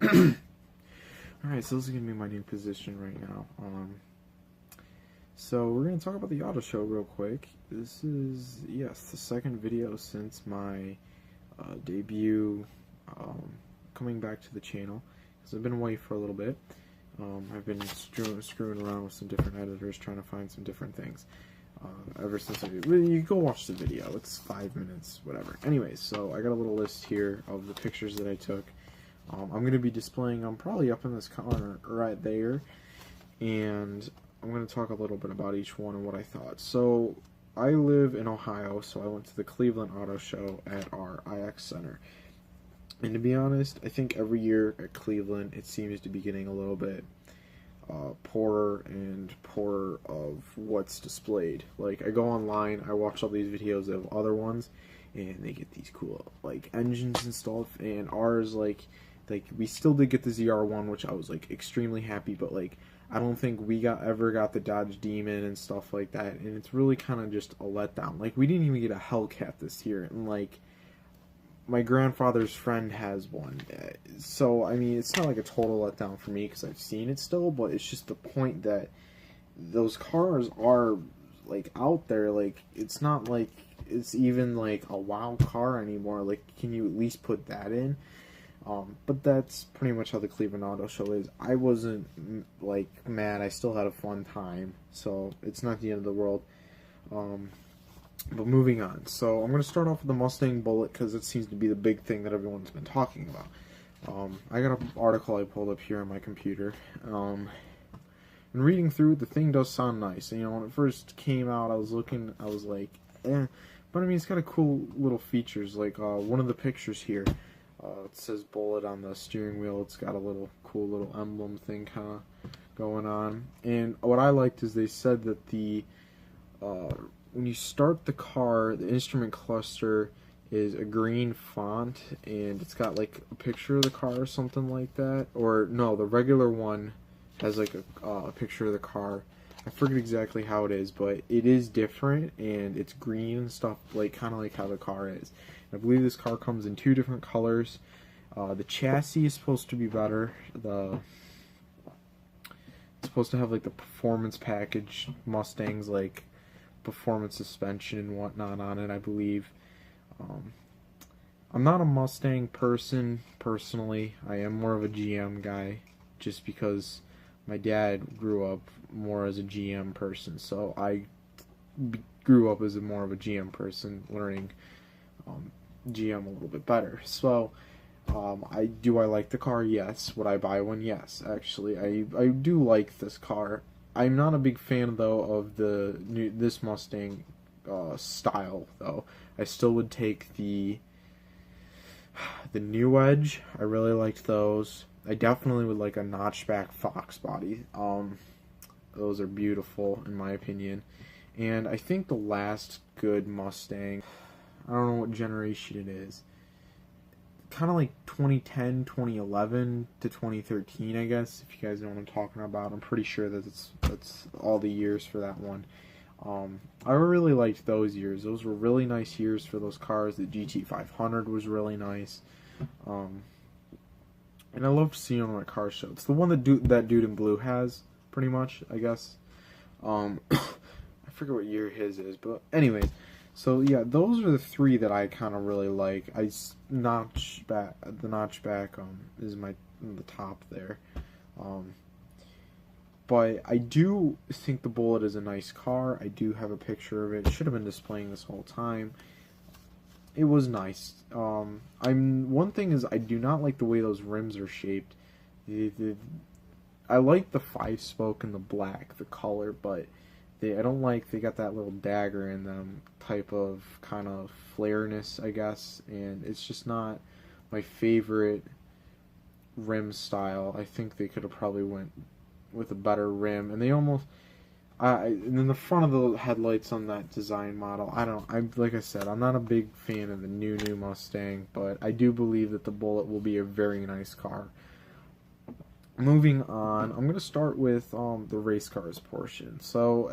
Alright, so this is going to be my new position right now. So we're going to talk about the auto show real quick. This is, yes, the second video since my debut coming back to the channel, because I've been away for a little bit. I've been screwing around with some different editors, trying to find some different things. Ever since you go watch the video, it's 5 minutes, whatever. Anyways, so I got a little list here of the pictures that I took. I'm going to be displaying them probably up in this corner right there, and I'm going to talk a little bit about each one and what I thought. So I live in Ohio, so I went to the Cleveland Auto Show at our IX Center. And to be honest, I think every year at Cleveland it seems to be getting a little bit poorer and poorer of what's displayed. Like, I go online, I watch all these videos of other ones, and they get these cool like engines and stuff, and ours like we still did get the ZR1, which I was like extremely happy, but like I don't think we ever got the Dodge Demon and stuff like that, and it's really kind of just a letdown. Like, we didn't even get a Hellcat this year, and like my grandfather's friend has one, so I mean it's not like a total letdown for me because I've seen it still, but it's just the point that those cars are like out there. Like, it's not like it's even like a wow car anymore. Like, can you at least put that in? But that's pretty much how the Cleveland Auto Show is. I wasn't like mad. I still had a fun time, so it's not the end of the world. But moving on. So I'm going to start off with the Mustang Bullet because it seems to be the big thing that everyone's been talking about. I got an article I pulled up here on my computer. And reading through it, the thing does sound nice. And, you know, when it first came out, I was like, eh. But I mean, it's got a cool little features. Like one of the pictures here. It says Bullet on the steering wheel. It's got a little cool little emblem thing kind of going on. And what I liked is they said that the when you start the car, the instrument cluster is a green font, and it's got like a picture of the car or something like that. Or no, the regular one has like a picture of the car. I forget exactly how it is, but it is different, and it's green and stuff, like kind of like how the car is. I believe this car comes in 2 different colors. The chassis is supposed to be better. It's supposed to have like the performance package Mustangs, like performance suspension and whatnot on it, I believe. I'm not a Mustang person personally. I am more of a GM guy, just because my dad grew up more as a GM person, so I grew up as more of a GM person, learning GM a little bit better. So I like the car? Yes. Would I buy one? Yes. Actually, I do like this car. I'm not a big fan though of this Mustang style though. I still would take the New Edge. I really liked those. I definitely would like a notchback Fox body. Those are beautiful in my opinion. And I think the last good Mustang, I don't know what generation it is, kind of like 2010, 2011 to 2013, I guess, if you guys know what I'm talking about. I'm pretty sure that that's all the years for that one. I really liked those years. Those were really nice years for those cars. The GT500 was really nice. And I loved seeing on my car show. It's the one that dude in blue has, pretty much, I guess. I forget what year his is, but anyways. So yeah, those are the 3 that I kind of really like. The notchback is the top there. But I do think the Bullet is a nice car. I do have a picture of it. Should have been displaying this whole time. It was nice. One thing is I do not like the way those rims are shaped. I like the 5-spoke and the black, the color, but I don't like they got that little dagger in them type of kind of flareness, I guess, and it's just not my favorite rim style. I think they could have probably went with a better rim, and they almost and then the front of the headlights on that design model, like I said, I'm not a big fan of the new Mustang, but I do believe that the Bullet will be a very nice car. Moving on, I'm going to start with the race cars portion. So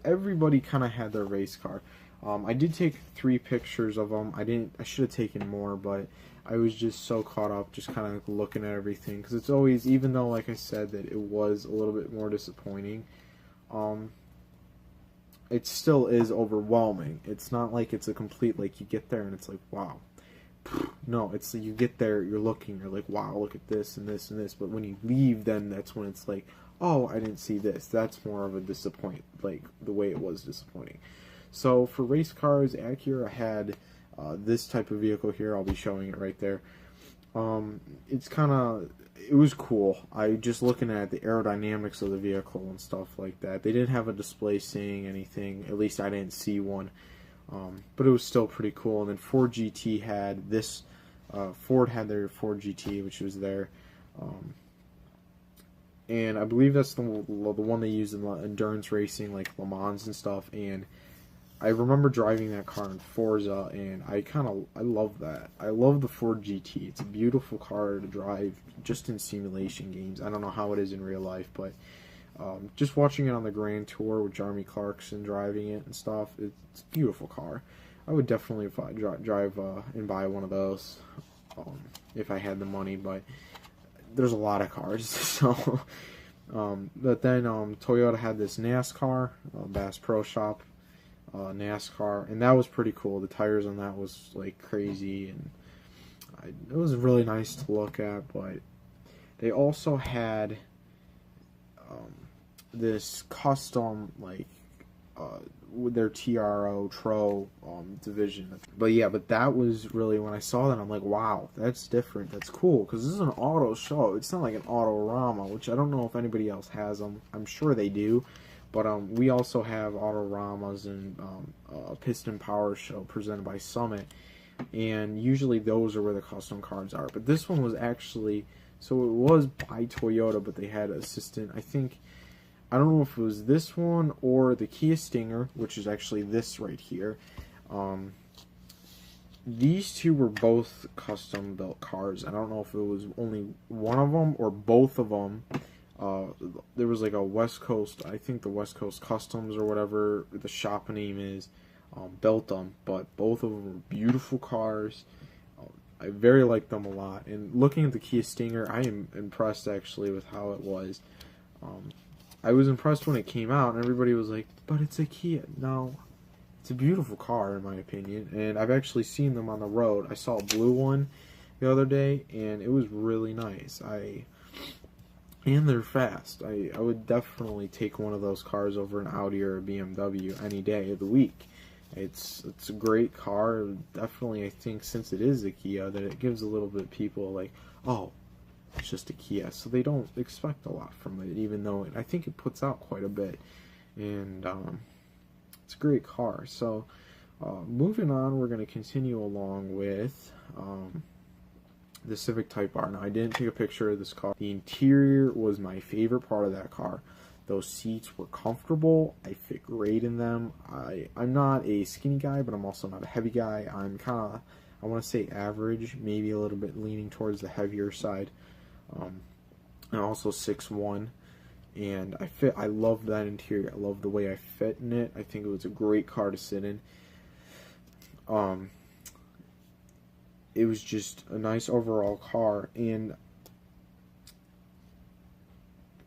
everybody kind of had their race car. I did take 3 pictures of them. I should have taken more, but I was just so caught up just kind of looking at everything, because it's always, even though like I said that it was a little bit more disappointing, it still is overwhelming. It's not like it's a complete, like, you get there and it's like, wow. No, it's you get there, you're looking, you're like, wow, look at this and this and this. But when you leave, then that's when it's like, oh, I didn't see this. That's more of a disappoint, like the way it was disappointing. So for race cars, Acura had this type of vehicle here. I'll be showing it right there. It's kind of, it was cool. I just looking at the aerodynamics of the vehicle and stuff like that. They didn't have a display saying anything. At least I didn't see one. But it was still pretty cool. And then Ford GT had this. Ford had their Ford GT, which was there. And I believe that's the one they use in the endurance racing, like Le Mans and stuff. And I remember driving that car in Forza, and I love that. I love the Ford GT. It's a beautiful car to drive just in simulation games. I don't know how it is in real life, but just watching it on the Grand Tour with Jeremy Clarkson driving it and stuff, it's a beautiful car. I would definitely drive and buy one of those if I had the money, but there's a lot of cars. So, but then Toyota had this NASCAR, Bass Pro Shop NASCAR, and that was pretty cool. The tires on that was like crazy, and it was really nice to look at. But they also had this custom, like with their TRO division. But yeah, but that was really, when I saw that, I'm like, wow, that's different, that's cool, because this is an auto show. It's not like an Autorama, which I don't know if anybody else has them. I'm sure they do, but we also have Autoramas and Piston Power Show presented by Summit, and usually those are where the custom cars are. But this one was actually, so it was by Toyota, but they had assistant, I don't know if it was this one or the Kia Stinger, which is actually this right here. These two were both custom built cars. I don't know if it was only one of them or both of them. There was like a West Coast, I think the West Coast Customs or whatever the shop name is, built them. But both of them were beautiful cars. I very liked them a lot. And looking at the Kia Stinger, I am impressed actually with how it was. I was impressed when it came out, and everybody was like, but it's a Kia. No, it's a beautiful car, in my opinion, and I've actually seen them on the road. I saw a blue one the other day, and it was really nice. And they're fast. I would definitely take one of those cars over an Audi or a BMW any day of the week. It's a great car. Definitely, I think, since it is a Kia, that it gives a little bit people like, oh, it's just a Kia, so they don't expect a lot from it, even though I think it puts out quite a bit, and it's a great car. So moving on, we're going to continue along with the Civic Type R. Now, I didn't take a picture of this car. The interior was my favorite part of that car. Those seats were comfortable. I fit great in them. I'm not a skinny guy, but I'm also not a heavy guy. I'm kind of, I want to say average, maybe a little bit leaning towards the heavier side. I'm also 6'1", and I love that interior. I love the way I fit in it. I think it was a great car to sit in. It was just a nice overall car, and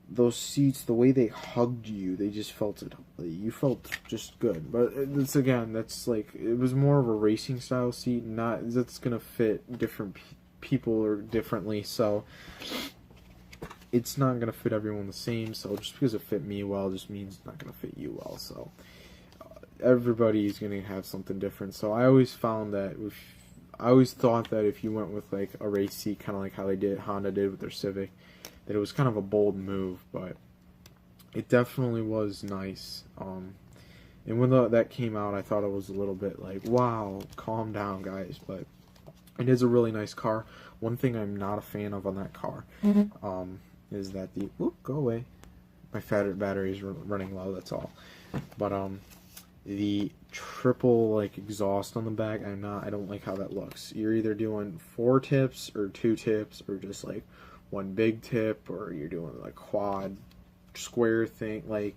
those seats, the way they hugged you, they just felt it. You felt just good. But it's, again, that's like, it was more of a racing style seat, not that's gonna fit different people or differently. So it's not gonna fit everyone the same. So just because it fit me well, just means it's not gonna fit you well. So everybody's gonna have something different. So I always found that I always thought that if you went with like a race seat, kind of like how Honda did with their Civic, that it was kind of a bold move, but it definitely was nice. And when that came out, I thought it was a little bit like, wow, calm down, guys. But it is a really nice car. One thing I'm not a fan of on that car is that go away. My battery is running low. That's all. But the triple like exhaust on the back, I don't like how that looks. You're either doing 4 tips or 2 tips, or just like one big tip, or you're doing like quad square thing. Like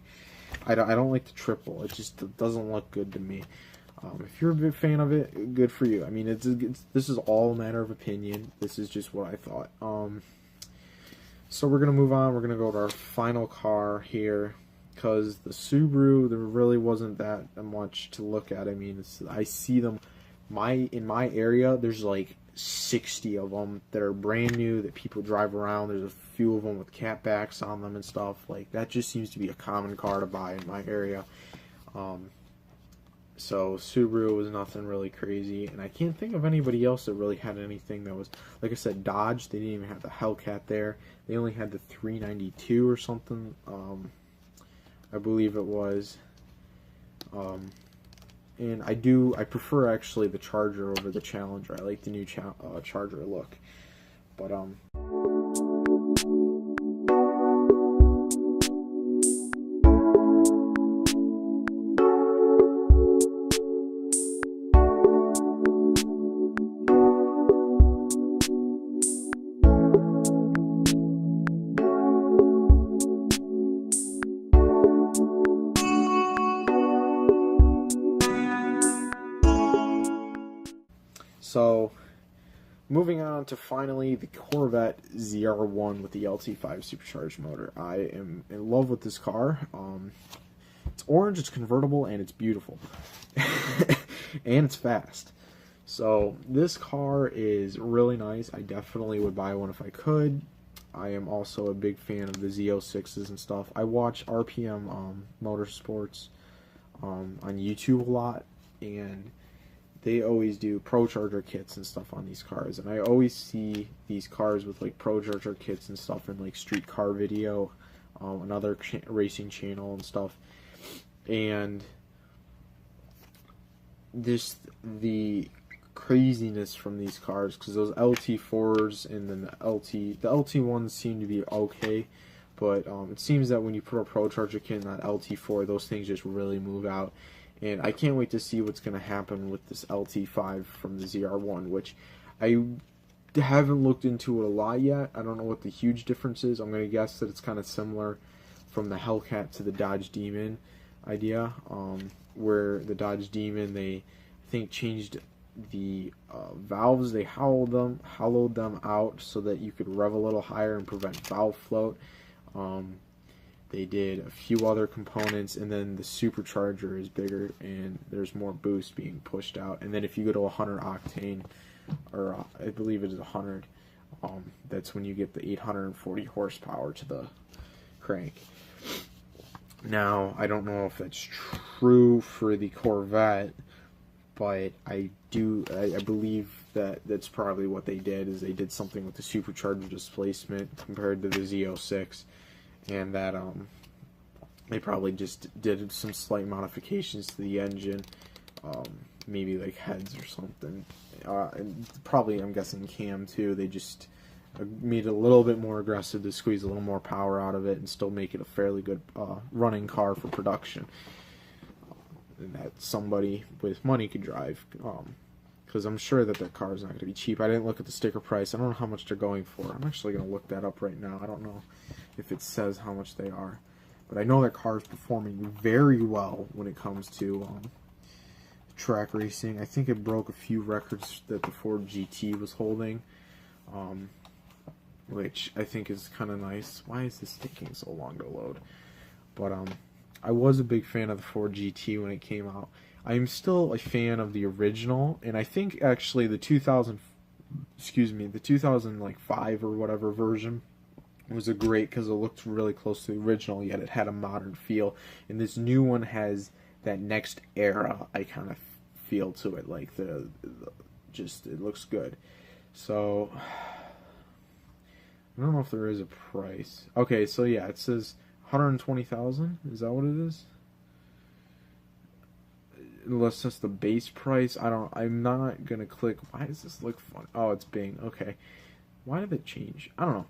I don't like the triple. It just doesn't look good to me. If you're a big fan of it, good for you. I mean, this is all a matter of opinion. This is just what I thought. So we're going to move on. We're going to go to our final car here, because the Subaru, there really wasn't that much to look at. I mean, I see them in my area. There's like 60 of them that are brand new that people drive around. There's a few of them with catbacks on them and stuff. Like, that just seems to be a common car to buy in my area. So Subaru was nothing really crazy, and I can't think of anybody else that really had anything that was, like I said, Dodge. They didn't even have the Hellcat there. They only had the 392 or something, I believe it was. And I prefer actually the Charger over the Challenger. I like the new Charger look. But so, moving on to finally the Corvette ZR1 with the LT5 supercharged motor. I am in love with this car. It's orange, it's convertible, and it's beautiful. And it's fast. So this car is really nice. I definitely would buy one if I could. I am also a big fan of the Z06s and stuff. I watch RPM Motorsports on YouTube a lot, and they always do Pro Charger kits and stuff on these cars, and I always see these cars with like Pro Charger kits and stuff in like Street Car Video, another racing channel and stuff, and the craziness from these cars, because those LT4s and then the LT1s seem to be okay, but it seems that when you put a Pro Charger kit in that LT4, those things just really move out. And I can't wait to see what's going to happen with this LT5 from the ZR1, which I haven't looked into it a lot yet. I don't know what the huge difference is. I'm going to guess that it's kind of similar from the Hellcat to the Dodge Demon idea, where the Dodge Demon, they, I think, changed the valves. They hollowed them out so that you could rev a little higher and prevent valve float. They did a few other components, and then the supercharger is bigger and there's more boost being pushed out. And then if you go to 100 octane, or I believe it is 100, that's when you get the 840 horsepower to the crank. Now, I don't know if that's true for the Corvette, but I believe that that's probably what they did, is they did something with the supercharger displacement compared to the Z06. And that they probably just did some slight modifications to the engine, maybe like heads or something, and probably, I'm guessing, cam too. They just made it a little bit more aggressive to squeeze a little more power out of it and still make it a fairly good running car for production, and that somebody with money could drive, because I'm sure that their car is not going to be cheap. I didn't look at the sticker price. I don't know how much they're going for. I'm actually going to look that up right now. I don't know if it says how much they are, but I know that car is performing very well when it comes to track racing. I think it broke a few records that the Ford GT was holding, which I think is kind of nice. Why is this taking so long to load? But I was a big fan of the Ford GT when it came out. I'm still a fan of the original, and I think actually the 2005 or whatever version was a great, because it looked really close to the original, yet it had a modern feel. And this new one has that next era, I kind of feel to it, like just, it looks good. So I don't know if there is a price. Okay, so yeah, it says 120,000. Is that what it is? Unless that's the base price. I'm not gonna click. Why does this look fun? Oh, it's Bing. Okay. Why did it change? I don't know.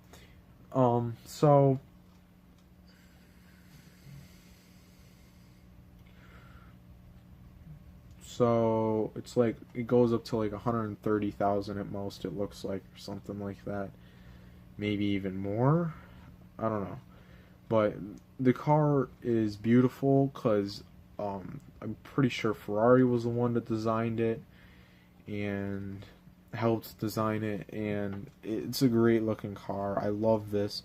So it's like, it goes up to like 130,000 at most, it looks like, or something like that. Maybe even more. I don't know. But the car is beautiful, because I'm pretty sure Ferrari was the one that designed it and helped design it, and it's a great looking car. I love this.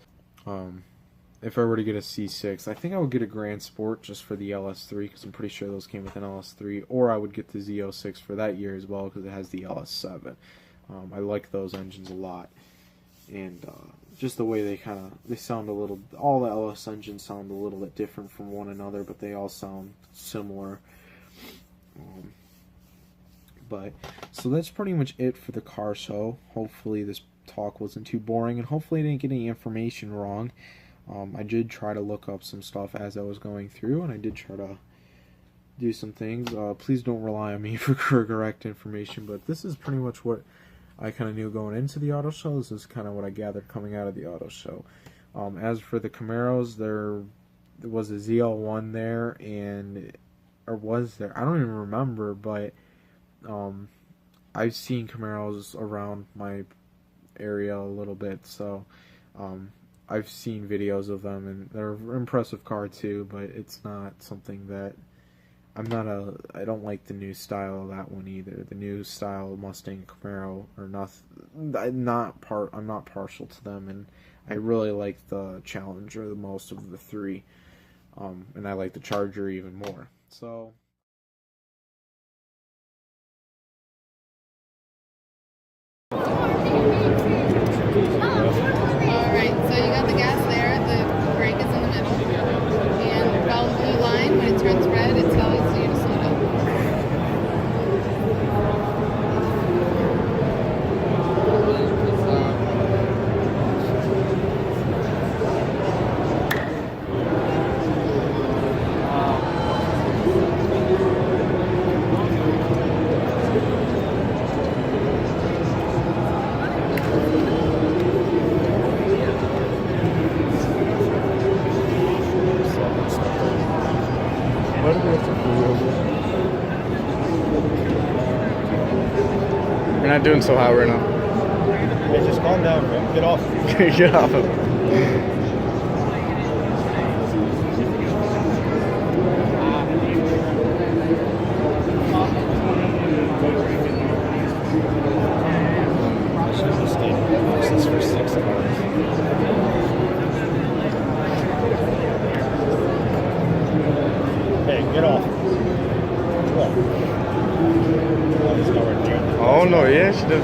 If I were to get a C6, I think I would get a Grand Sport just for the LS3, because I'm pretty sure those came with an LS3, or I would get the Z06 for that year as well, because it has the LS7. I like those engines a lot, and just the way they sound a little, all the LS engines sound a little bit different from one another, but they all sound similar. But so that's pretty much it for the car show. Hopefully this talk wasn't too boring, and hopefully I didn't get any information wrong. I did try to look up some stuff as I was going through, and I did try to do some things. Please don't rely on me for correct information, but this is pretty much what I kind of knew going into the auto show. This is kind of what I gathered coming out of the auto show. As for the Camaros, there was a ZL1 there, or was there? I don't even remember, but I've seen Camaros around my area a little bit, so I've seen videos of them, and they're an impressive car too, but it's not something that I don't like the new style of that one either. The new style Mustang Camaro or nothing. I'm not partial to them, and I really like the Challenger the most of the three, and I like the Charger even more. So. Alright, so you got the gas there, the brake is in the middle, and follow the blue line. When it turns red, it tells you to slow down. You're not doing so hot right now. Hey, just calm down, bro. Get off. Get off of it. This is for 6 hours. Hey, get off. Oh no, yeah, she does.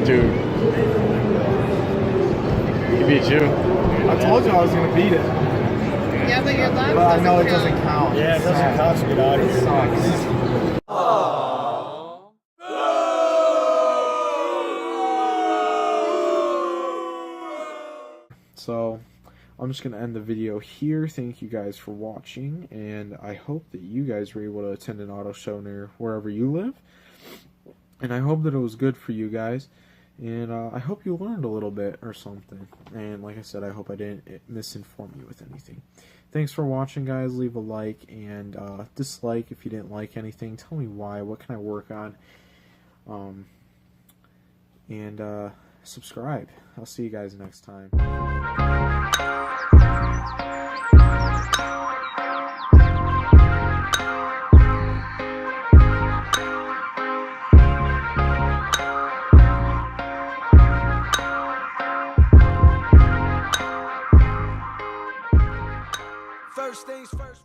Dude. He beat you. I told you I was going to beat it. Yeah, but your lap But I know it doesn't doesn't count. count. Yeah, it doesn't count to get out of here. It sucks. So I'm just going to end the video here. Thank you guys for watching, and I hope that you guys were able to attend an auto show near wherever you live. And I hope that it was good for you guys, and I hope you learned a little bit or something. And like I said, I hope I didn't misinform you with anything. Thanks for watching, guys. Leave a like and dislike if you didn't like anything. Tell me why. What can I work on? And subscribe. I'll see you guys next time. First things first.